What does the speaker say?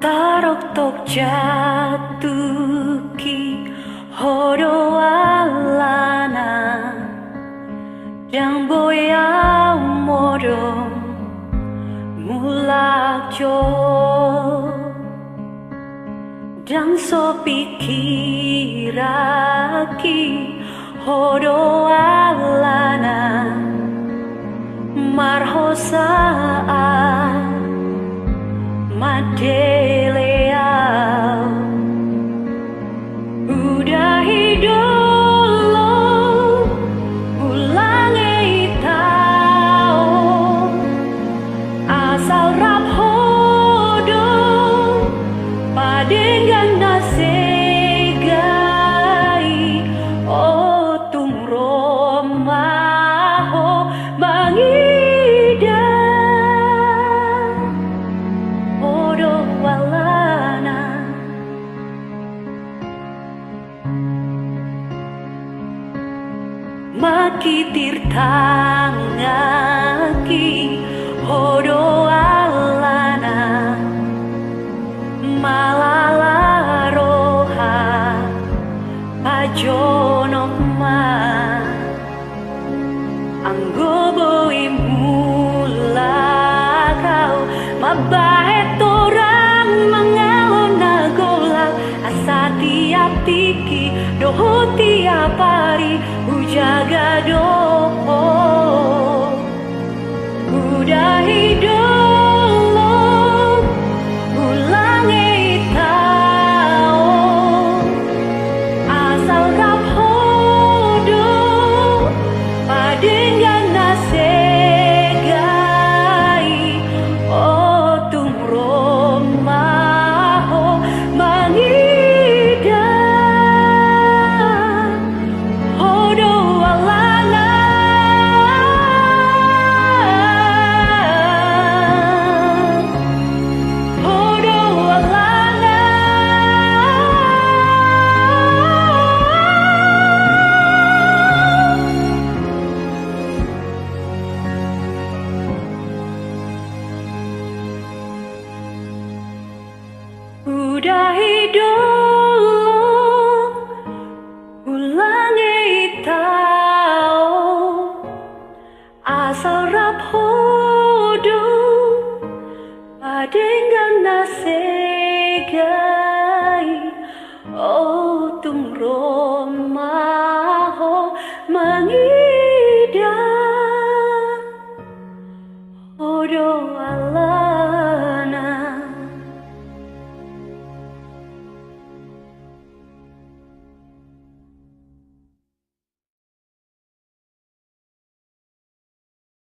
Tarok tok jatuki hodo alana Jang boya modo mulak jo Jang so pikiraki hodo alana marhosaan Madeleau udah hidup ulangi tau asal rap hodo padengan nasegai oh tung romaho mangida hodo walana makitir tangaki hodo alana malala roha pajono ma anggobo imulakau mabahet orang mengalon nagolak asa tiap tiki doho tiap hari ujaga doho udah hidup ulangi tau asal rap hodo padengan nasegai oh tung romaho mangida hodo alana hodo alana udah hidup ulangi tau asal rap hodo padengan nasegai oh tung romaho mangida hodo ala